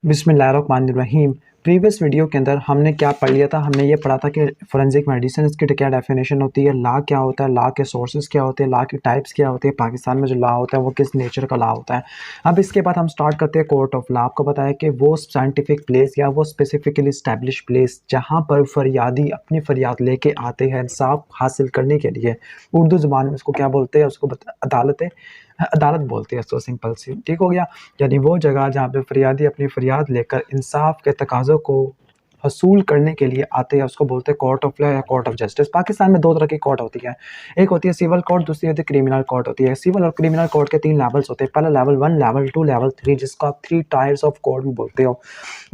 बिस्मिल्लाहिर्रहमानिर्रहीम। Previous video के अंदर हमने क्या पढ़ लिया था, हमने ये पढ़ा था कि फोरेंसिक मेडिसिन की क्या डेफिनेशन होती है, लॉ क्या होता है, लॉ के सोर्सेज क्या होते हैं, लॉ की टाइप्स क्या होती है, पाकिस्तान में जो लॉ होता है वो किस नेचर का लॉ होता है। अब इसके बाद हम स्टार्ट करते हैं कोर्ट ऑफ लॉ। आपको पता है कि वो साइंटिफिक प्लेस या वो स्पेसिफिकली इस्टेब्लिश प्लेस जहाँ पर फरियादी अपनी फरियाद लेके आते हैं इंसाफ हासिल करने के लिए। उर्दू ज़ुबान में उसको क्या बोलते हैं, उसको अदालत बोलते हैं। सो सिंपल सी, ठीक हो गया। यानी वो जगह जहाँ पे फरियादी अपनी फरियाद लेकर इंसाफ के तकाज़ों को हसूल करने के लिए आते हैं, उसको बोलते हैं कोर्ट ऑफ लॉ या कोर्ट ऑफ जस्टिस। पाकिस्तान में दो तरह की कोर्ट होती है, एक होती है सिविल कोर्ट, दूसरी होती है क्रिमिनल कोर्ट होती है। सिविल और क्रिमिनल कोर्ट के 3 लेवल्स होते हैं, पहला लेवल 1, लेवल 2, लेवल 3, जिसको आप 3 टायर्स ऑफ कोर्ट भी बोलते हो।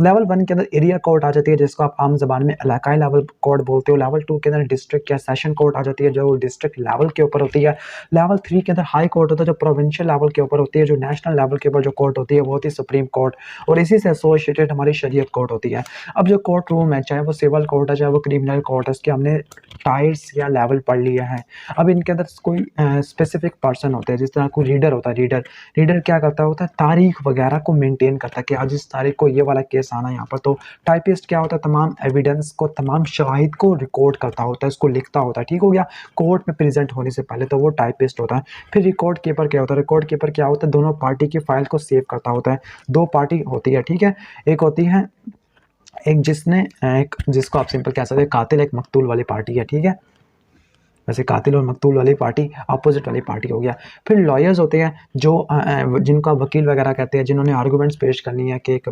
लेवल 1 के अंदर एरिया कोर्ट आ जाती है, जिसको आप आम ज़बान में इलाकाई लेवल कोर्ट बोलते हो। लेवल 2 के अंदर डिस्ट्रिक्ट या सेशन कोर्ट आ जाती है, जो डिस्ट्रिक्ट लेवल के ऊपर होती है। लेवल 3 के अंदर हाई कोर्ट होता है, जो प्रोविंशियल लेवल के ऊपर होती है। जो नेशनल लेवल के ऊपर जो कोर्ट होती है वो होती है सुप्रीम कोर्ट, और इसी से एसोसिएटेड हमारी शरीयत कोर्ट होती है। अब जो कोर्ट रूम है, चाहे वो सिविल कोर्ट है चाहे वो क्रिमिनल कोर्ट है, इसके हमने टायर्स या लेवल पढ़ लिया है। अब इनके अंदर कोई स्पेसिफिक पर्सन होते हैं, जिस तरह कोई रीडर होता है। रीडर क्या करता होता है, तारीख वगैरह को मेंटेन करता है कि आज इस तारीख को ये वाला केस आना है यहाँ पर। तो टाइपिस्ट क्या होता है, तमाम एविडेंस को, तमाम शवाहिद को रिकॉर्ड करता होता है, इसको लिखता होता है, ठीक हो गया। कोर्ट में प्रेजेंट होने से पहले तो वो टाइपिस्ट होता है। फिर रिकॉर्ड कीपर क्या होता है, रिकॉर्ड कीपर क्या होता है, दोनों पार्टी की फाइल को सेव करता होता है। दो पार्टी होती है, ठीक है। एक होती है, एक जिसको आप सिंपल कह सकते हैं कातिल, एक मकतूल वाली पार्टी है, ठीक है। वैसे कातिल और मकतूल वाली पार्टी अपोजिट वाली पार्टी हो गया। फिर लॉयर्स होते हैं, जो जिनका वकील वगैरह कहते हैं, जिन्होंने आर्गूमेंट्स पेश करनी है, कि एक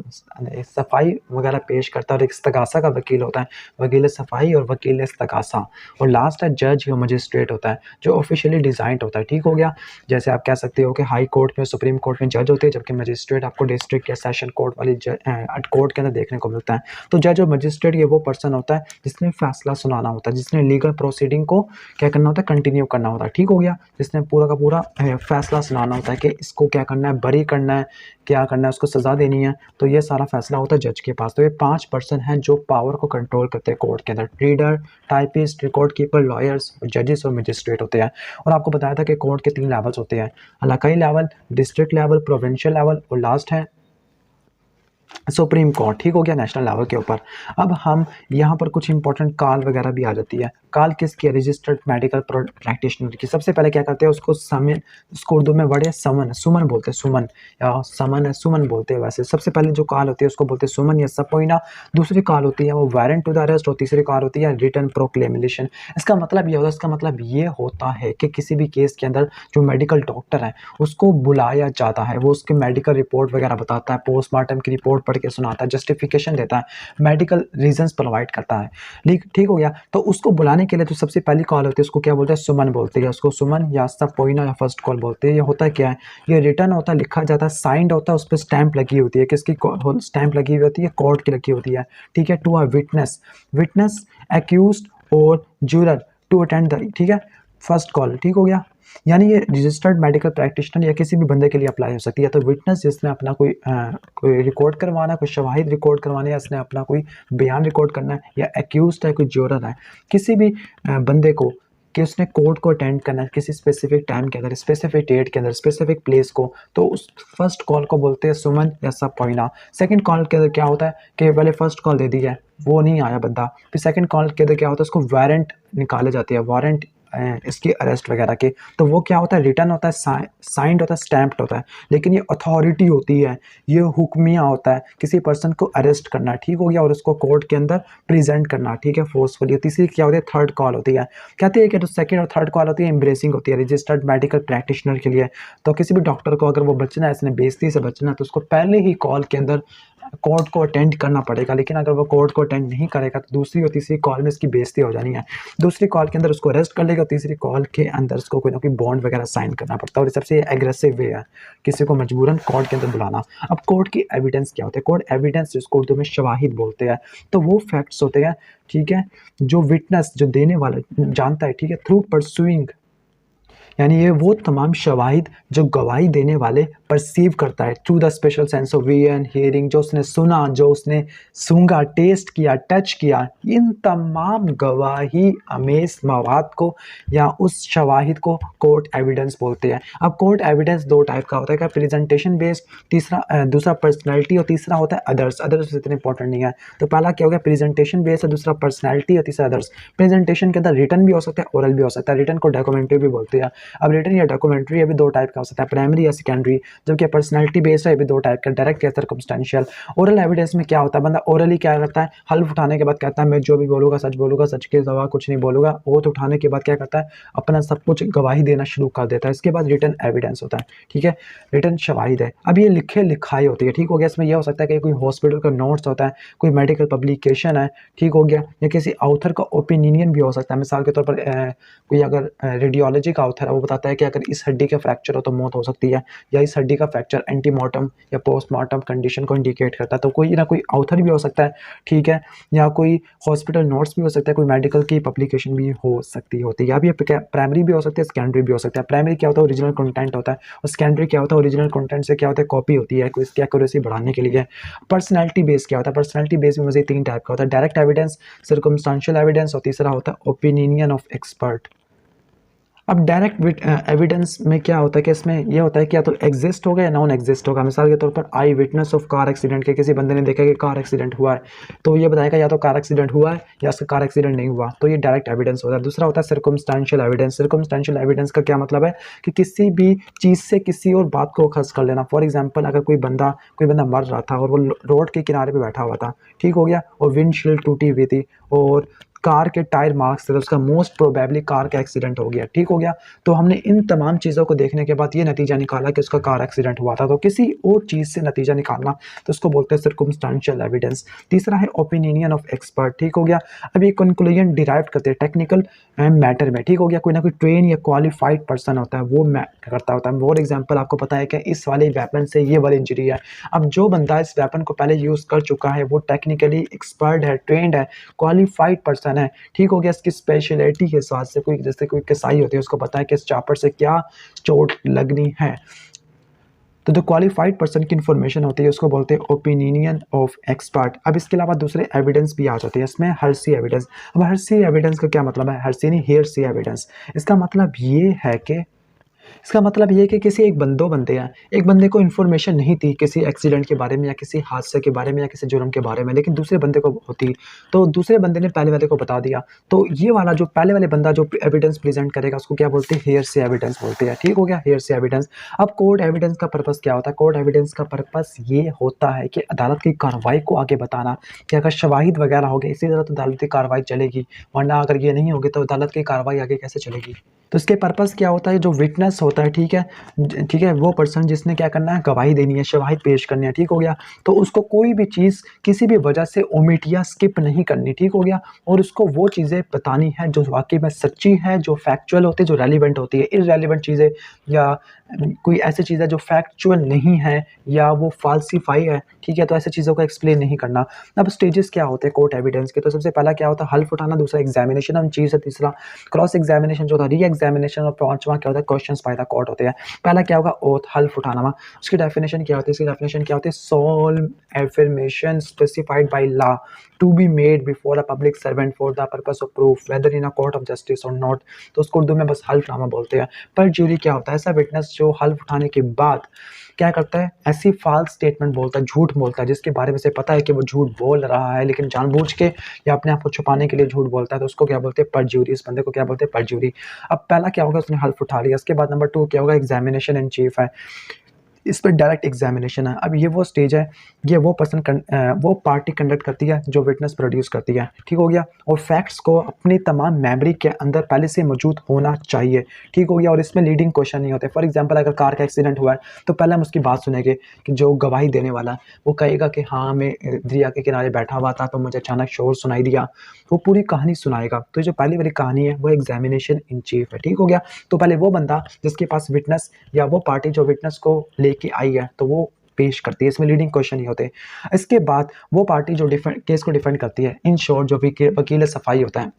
सफाई वगैरह पेश करता है। और एक इस्तगासा का वकील होता है, वकील सफाई और वकील इस्तगासा। और लास्ट है जज या मजिस्ट्रेट होता है, जो ऑफिशियली डिज़ाइंड होता है, ठीक हो गया। जैसे आप कह सकते हो कि हाई कोर्ट में, सुप्रीम कोर्ट में जज होते हैं, जबकि मजिस्ट्रेट आपको डिस्ट्रिक्ट या सेशन कोर्ट वाली कोर्ट के अंदर देखने को मिलता है। तो जज और मजिस्ट्रेट ये वो पर्सन होता है जिसने फैसला सुनाना होता है, जिसने लीगल प्रोसीडिंग को क्या करना होता है, कंटिन्यू करना होता है, ठीक हो गया। जिसने पूरा का पूरा फैसला सुनाना होता है कि इसको क्या करना है, बरी करना है, क्या करना है, उसको सज़ा देनी है। तो ये सारा फैसला होता है जज के पास। तो ये 5 पर्सन हैं जो पावर को कंट्रोल करते हैं कोर्ट के अंदर। Reader, typist, record keeper, lawyers, जजेस और मजिस्ट्रेट होते हैं। और आपको बताया था कि कोर्ट के 3 लेवल्स होते हैं, इलाकाई level, district level, provincial level, और लास्ट है सुप्रीम कोर्ट, ठीक हो गया, नेशनल लेवल के ऊपर। अब हम यहाँ पर कुछ इंपॉर्टेंट कॉल वगैरह भी आ जाती है। कॉल किसकी है, रजिस्टर्ड मेडिकल प्रैक्टिशनर की। सबसे पहले क्या करते हैं, उसको उर्दू में वर्ड है सुमन बोलते हैं, सुमन या समन है, सुमन बोलते हैं। वैसे सबसे पहले जो कॉल होती है उसको बोलते हैं सुमन या सबपोइना। दूसरी कॉल होती है वो वारंट टू द अरेस्ट, और तीसरी कॉल होती है रिटन प्रोक्लेमेशन। इसका मतलब ये होता है कि किसी भी केस के अंदर जो मेडिकल डॉक्टर है उसको बुलाया जाता है, वो उसकी मेडिकल रिपोर्ट वगैरह बताता है, पोस्टमार्टम की रिपोर्ट पढ़ के सुनाता है, जस्टिफिकेशन देता है, मेडिकल रीजंस प्रोवाइड करता है, ठीक हो गया। तो उसको बुलाने के लिए जो सबसे पहली कॉल होती है उसको क्या बोलते हैं, सुमन बोलते हैं। उसको सुमन या सबपोइना या फर्स्ट कॉल बोलते हैं। ये होता है क्या है, ये रिटर्न होता है, लिखा जाता है, साइंड होता है, उस पर स्टैंप लगी होती है। किसकी स्टैंप लगी हुई होती है, कोर्ट की लगी होती है, ठीक है। टू अ विटनेस एक्यूज्ड और जूरर टू अटेंड द, ठीक है, फर्स्ट कॉल, ठीक हो गया। यानी ये रजिस्टर्ड मेडिकल प्रैक्टिशनर या किसी भी बंदे के लिए अप्लाई हो सकती है। तो विटनेस जिसने अपना कोई रिकॉर्ड करवाना है, कोई शवाहिद रिकॉर्ड करवाना है, या इसने अपना कोई बयान रिकॉर्ड करना है, या एक्यूज्ड है, कोई जोरर है, किसी भी बंदे को कि उसने कोर्ट को अटेंड करना है किसी स्पेसिफिक टाइम के अंदर, स्पेसिफिक डेट के अंदर, स्पेसिफिक प्लेस को, तो उस फर्स्ट कॉल को बोलते हैं सुमन या सबपोइना। सेकंड कॉल के अंदर क्या होता है कि पहले फर्स्ट कॉल दे दी है, वो नहीं आया बंदा, फिर सेकंड कॉल के अंदर क्या होता है, उसको वारंट निकाले जाते हैं, वारंट इसकी अरेस्ट वगैरह के। तो वो क्या होता है, रिटर्न होता है, साइंड होता है, स्टैम्प्ड होता है, लेकिन ये अथॉरिटी होती है, ये हुक्मिया होता है किसी पर्सन को अरेस्ट करना, ठीक हो गया, और उसको कोर्ट के अंदर प्रेजेंट करना, ठीक है, फोर्सफुली। तीसरी क्या होती है, थर्ड कॉल होती है। कहते हैं कि जो सेकंड और थर्ड कॉल होती है एम्ब्रेसिंग होती है, रजिस्टर्ड मेडिकल प्रैक्टिशनर के लिए। तो किसी भी डॉक्टर को अगर वो बचना है, इसने बेइज्जती से बचना है, तो उसको पहले ही कॉल के अंदर कोर्ट को अटेंड करना पड़ेगा। लेकिन अगर वो कोर्ट को अटेंड नहीं करेगा तो दूसरी और तीसरी कॉल में इसकी बेइज्जती हो जानी है। दूसरी कॉल के अंदर उसको अरेस्ट कर लेगा, तीसरी कॉल के अंदर उसको कोई ना कोई बॉन्ड वगैरह साइन करना पड़ता है। और सबसे एग्रेसिव वे है किसी को मजबूरन कोर्ट के अंदर बुलाना। अब कोर्ट की एविडेंस क्या होते हैं, कोर्ट एविडेंस जिसको उर्दू में शवाहिद बोलते हैं, तो वो फैक्ट्स होते हैं, ठीक है, जो विटनेस, जो देने वाला जानता है, ठीक है, थ्रू परसुइंग, यानी ये वो तमाम शवाहिद जो गवाही देने वाले परसीव करता है through the special sense of vision hearing, जो उसने सुना, जो उसने सूंघा, टेस्ट किया, टच किया, इन तमाम गवाही अमेज मवाद को या उस शवाहिद को कोर्ट एविडेंस बोलते हैं। अब कोर्ट एविडेंस दो टाइप का होता है, प्रेजेंटेशन बेस्ड, दूसरा पर्सनैलिटी और तीसरा होता है अदर्स। अदर्स इतने इंपॉर्टेंट नहीं है। तो पहला क्या हो गया, प्रेजेंटेशन बेस्ड है, दूसरा पर्सनैलिटी और तीसरा अदर्स। प्रेजेंटेशन के अंदर रिटन भी हो सकता है, ओरल भी हो सकता है। रिटन को डॉक्यूमेंट्री भी बोलते हैं। अब रिटन या डॉक्यूमेंट्री ये भी दो टाइप का हो सकता है, प्राइमरी या सेकेंडरी। जबकि पर्सनैलिटी बेस्ड है, ये भी दो टाइप का, डायरेक्ट या सर्कमस्टेंशियल। ओरल एविडेंस में क्या होता है, बंदा ओरली क्या करता है, हल्फ उठाने के बाद कहता है मैं जो भी बोलूँगा, सच के सिवा कुछ नहीं बोलूँगा। ओथ उठाने के बाद क्या करता है, अपना सब कुछ गवाही देना शुरू कर देता है। इसके बाद रिटन एविडेंस होता है, ठीक है, रिटन शवाहिद है। अब ये लिखे लिखाई होती है, ठीक हो गया। इसमें यह हो सकता है कि कोई हॉस्पिटल का नोट्स होता है, कोई मेडिकल पब्लिकेशन है, ठीक हो गया, या किसी ऑथर का ओपिनियन भी हो सकता है। मिसाल के तौर पर कोई अगर रेडियोलॉजी का ऑथर है, वो बताता है कि अगर इस हड्डी का फ्रैक्चर हो तो मौत हो सकती है, या इस हड्डी का फ्रैक्चर एंटीमॉर्टम या पोस्टमार्टम कंडीशन को इंडिकेट करता है। तो कोई ना कोई ऑथर भी हो सकता है, ठीक है, या कोई हॉस्पिटल नोट्स भी हो सकता है, कोई मेडिकल की पब्लिकेशन भी हो सकती होती है। अब ये प्राइमरी भी हो सकती है, सेकेंडरी भी हो सकता है। प्राइमरी क्या होता है, ओरिजिनल कंटेंट होता है, और सेकेंडरी क्या होता है, ओरिजिनल कंटेंट से क्या होता है, कॉपी होती है, कोई इसकी एक्यूरेसी बढ़ाने के लिए। पर्सनैलिटी बेस क्या होता है, पर्सनैलिटी बेस में मुझे तीन टाइप का होता है, डायरेक्ट एविडेंस, सर्कमस्टेंशियल एविडेंस और तीसरा होता है ओपिनियन ऑफ एक्सपर्ट। अब डायरेक्ट एविडेंस में क्या होता है कि इसमें यह होता है कि या तो एग्जिस्ट होगा या नॉन एग्जिस्ट होगा। मिसाल के तौर पर आई विटनेस ऑफ कार एक्सीडेंट के, किसी बंदे ने देखा कि कार एक्सीडेंट हुआ है, तो ये बताएगा या तो कार एक्सीडेंट हुआ है या उसका कार एक्सीडेंट नहीं हुआ, तो ये डायरेक्ट एविडेंस होता है। दूसरा होता है सर्कमस्टेंशियल एविडेंस। सर्कमस्टेंशियल एविडेंस का क्या मतलब है कि किसी भी चीज़ से किसी और बात को खर्च कर लेना। फॉर एग्जाम्पल, अगर कोई बंदा मर रहा था और वो रोड के किनारे पर बैठा हुआ था, ठीक हो गया, और विंडशील्ड टूटी हुई थी और कार के टायर मार्क्स थे, तो उसका मोस्ट प्रोबेबली कार का एक्सीडेंट हो गया, ठीक हो गया। तो हमने इन तमाम चीज़ों को देखने के बाद ये नतीजा निकाला कि उसका कार एक्सीडेंट हुआ था। तो किसी और चीज़ से नतीजा निकालना, तो उसको बोलते हैं सर्कमस्टेंशियल एविडेंस। तीसरा है ओपिनियन ऑफ एक्सपर्ट, ठीक हो गया। अब ये कंक्लूजन डिराइव करते हैं टेक्निकल मैटर में, ठीक हो गया। कोई ना कोई ट्रेन या क्वालिफाइड पर्सन होता है, वो करता होता है। फॉर एग्जाम्पल, आपको पता है कि इस वाले वेपन से ये वाली इंजरी है। अब जो बंदा इस वेपन को पहले यूज़ कर चुका है, वो टेक्निकली एक्सपर्ट है, ट्रेंड है, क्वालिफाइड पर्सन है, ठीक हो गया। इसकी स्पेशलिटी के हिसाब से, कोई जैसे कोई कसाई होती है, उसको पता है कि इस चापर से क्या चोट लगनी है। तो जो क्वालिफाइड पर्सन की इन्फॉर्मेशन होती है उसको बोलते हैं ओपिनियन ऑफ एक्सपर्ट। अब इसके अलावा दूसरे एविडेंस भी आ जाते हैं इसमें, हर्सी एविडेंस। अब हर्सी एविडेंस का क्या मतलब है, हर्सी नहीं, हेयरसी एविडेंस। इसका मतलब ये है कि किसी एक दो बंदे हैं, एक बंदे को इन्फॉर्मेशन नहीं थी किसी एक्सीडेंट के बारे में या किसी हादसे के बारे में या किसी जुर्म के बारे में, लेकिन दूसरे बंदे को होती, तो दूसरे बंदे ने पहले वाले को बता दिया। तो ये वाला जो पहले वाले बंदा जो एविडेंस प्रेजेंट करेगा उसको क्या बोलते हैं, हेयरसे एविडेंस बोलते हैं, ठीक हो गया, हेयरसे एविडेंस। अब कोर्ट एविडेंस का पर्पस क्या होता है, कोर्ट एविडेंस का पर्पस ये होता है कि अदालत की कार्रवाई को आगे बताना, कि अगर शवाहिद वगैरह हो गए इसी तरह तो अदालती कार्रवाई चलेगी, वरना अगर ये नहीं होगी तो अदालत की कार्रवाई आगे कैसे चलेगी। तो इसके पर्पस क्या होता है, जो विटनेस होता है, ठीक है, वो पर्सन जिसने क्या करना है, गवाही देनी है, शवाहिद पेश करनी है, ठीक हो गया। तो उसको कोई भी चीज़ किसी भी वजह से ओमिट या स्किप नहीं करनी, ठीक हो गया, और उसको वो चीज़ें बतानी है जो वाकई में सच्ची है, जो फैक्चुअल होती है, जो रेलिवेंट होती है। इररेलिवेंट चीज़ें या कोई ऐसी चीज़ है जो फैक्चुअल नहीं है या वो फाल्सीफाई है, ठीक है, तो ऐसी चीज़ों को एक्सप्लेन नहीं करना। अब स्टेजेस क्या होते हैं कोर्ट एविडेंस के, तो सबसे पहला क्या होता है, हल्फ उठाना, दूसरा एग्जामिनेशन ऑन चीज़ है, तीसरा क्रॉस एग्जामिनेशन जो होता है, री एग्जामिनेशन, और पांचवा क्या होता है, क्वेश्चंस बाय द कोर्ट होते हैं। पहला क्या होगा, ओथ, हल्फ उठाना। उसकी डेफिनेशन क्या होती है, इसकी डेफिनेशन क्या होती है, solemn affirmation specified by law to be made before a public servant for the purpose of proof whether in a court of justice और नॉट। तो उसको उर्दू में बस हल्फनामा बोलते हैं। पर ज्यूरी क्या होता है, ऐसा विटनेस जो हल्फ उठाने के बाद क्या करता है, ऐसी फाल्स स्टेटमेंट बोलता है, झूठ बोलता है, जिसके बारे में से पता है कि वो झूठ बोल रहा है लेकिन जानबूझ के या अपने आप को छुपाने के लिए झूठ बोलता है, तो उसको क्या बोलते हैं, परज्यूरी। इस बंदे को क्या बोलते हैं, परज्यूरी। अब पहला क्या होगा, उसने हल्फ उठा लिया। उसके बाद नंबर 2 क्या होगा, एग्जामिनेशन इन चीफ है, इस पर डायरेक्ट एग्जामिनेशन है। अब ये वो स्टेज है, ये वो वो पार्टी कंडक्ट करती है जो विटनेस प्रोड्यूस करती है, ठीक हो गया, और फैक्ट्स को अपनी तमाम मेमोरी के अंदर पहले से मौजूद होना चाहिए, ठीक हो गया, और इसमें लीडिंग क्वेश्चन नहीं होते। फॉर एग्जांपल, अगर कार का एक्सीडेंट हुआ है तो पहले हम उसकी बात सुनेंगे कि जो गवाही देने वाला है वो कहेगा कि हाँ, मैं दरिया के किनारे बैठा हुआ था तो मुझे अचानक शोर सुनाई दिया, वो पूरी कहानी सुनाएगा। तो जो पहली वाली कहानी है वो एग्जामिनेशन इन चीफ है, ठीक हो गया। तो पहले वो बंदा जिसके पास विटनेस या वो पार्टी जो विटनेस को लेके आई है तो वो पेश करती है, इसमें लीडिंग क्वेश्चन नहीं होते। इसके बाद वो पार्टी जो केस को डिफेंड करती है, इन शॉर्ट जो वकील सफाई होता है,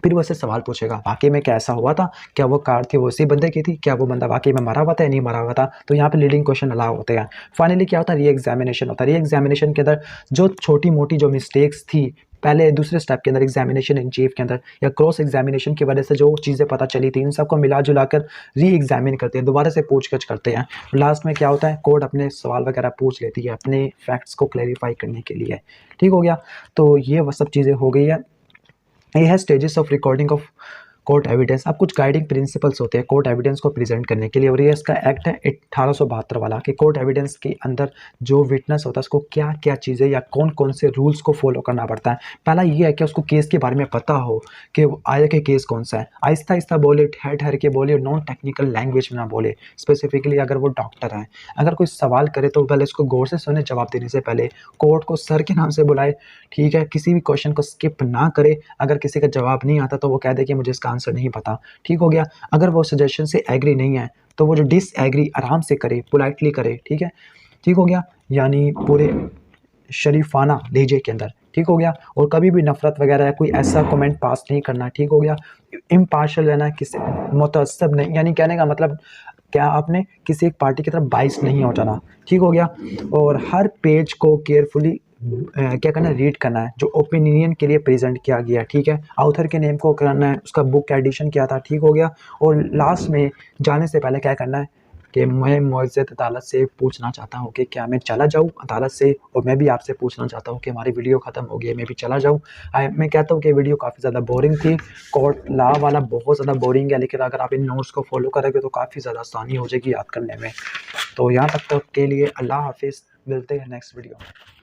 फिर वो उससे सवाल पूछेगा वाकई में क्या ऐसा हुआ था, क्या वो कार थी वो उसी बंदे की थी, क्या वो बंदा वाकई में मरा हुआ था या नहीं मरा हुआ था। तो यहाँ पे लीडिंग क्वेश्चन अलाउ होते हैं। फाइनली क्या होता है, री एग्जामिनेशन होता है। री एग्जामिनेशन के अंदर जो छोटी मोटी जो मिस्टेक्स थी पहले दूसरे स्टेप के अंदर एग्जामिनेशन इन चीफ के अंदर या क्रॉस एग्जामिनेशन की वजह से जो चीज़ें पता चली थी, इन सबको मिला जुला कर री एग्जामिन करते हैं, दोबारा से पूछगछ करते हैं। लास्ट में क्या होता है, कोर्ट अपने सवाल वगैरह पूछ लेती है अपने फैक्ट्स को क्लैरिफाई करने के लिए। ठीक हो गया। तो ये वो सब चीज़ें हो गई है। ये है stages of recording of court evidence. अब कुछ गाइडिंग प्रिंसिपल्स होते हैं कोर्ट एविडेंस को प्रेजेंट करने के लिए, और ये इसका एक्ट है 1872 वाला कि कोर्ट एविडेंस के अंदर जो विटनेस होता है उसको क्या क्या चीज़ें या कौन कौन से रूल्स को फॉलो करना पड़ता है। पहला ये है कि उसको केस के बारे में पता हो कि आगे के केस कौन सा है, आहिस्ता आहिस्ता बोले, ठहर ठहर के बोले, नॉन टेक्निकल लैंग्वेज में ना बोले। स्पेसिफिकली अगर वो डॉक्टर है, अगर कोई सवाल करे तो पहले उसको गौर से सुने, जवाब देने से पहले कोर्ट को सर के नाम से बुलाए। ठीक है, किसी भी क्वेश्चन को स्किप ना करे। अगर किसी का जवाब नहीं आता तो वो कह दे कि मुझे इसका आंसर नहीं पता। ठीक हो गया। अगर वो सजेशन से एग्री नहीं है तो वो जो डिसएग्री आराम से करे, पोलाइटली करे। ठीक है, ठीक हो गया, यानी पूरे शरीफाना लहजे के अंदर। ठीक हो गया। और कभी भी नफरत वगैरह या कोई ऐसा कमेंट पास नहीं करना। ठीक हो गया। इम्पार्शल रहना, किसी मुतअस्सब नहीं, यानी कहने का मतलब क्या, आपने किसी एक पार्टी की तरफ बाइस नहीं हो जाना। ठीक हो गया। और हर पेज को केयरफुली क्या करना है, रीड करना है जो ओपिनियन के लिए प्रेजेंट किया गया। ठीक है, ऑथर के नेम को करना है, उसका बुक एडिशन क्या था। ठीक हो गया। और लास्ट में जाने से पहले क्या करना है कि मैं मुअज़्ज़ज़ अदालत से पूछना चाहता हूँ कि क्या मैं चला जाऊँ अदालत से, और मैं भी आपसे पूछना चाहता हूँ कि हमारी वीडियो ख़त्म हो गई है, मैं भी चला जाऊँ। मैं कहता हूँ कि वीडियो काफ़ी ज़्यादा बोरिंग थी, कोर्ट लॉ वाला बहुत ज़्यादा बोरिंग है, लेकिन अगर आप इन नोट्स को फॉलो करोगे तो काफ़ी ज़्यादा आसानी हो जाएगी याद करने में। तो यहाँ तक के लिए अल्लाह हाफिज़, मिलते हैं नेक्स्ट वीडियो में।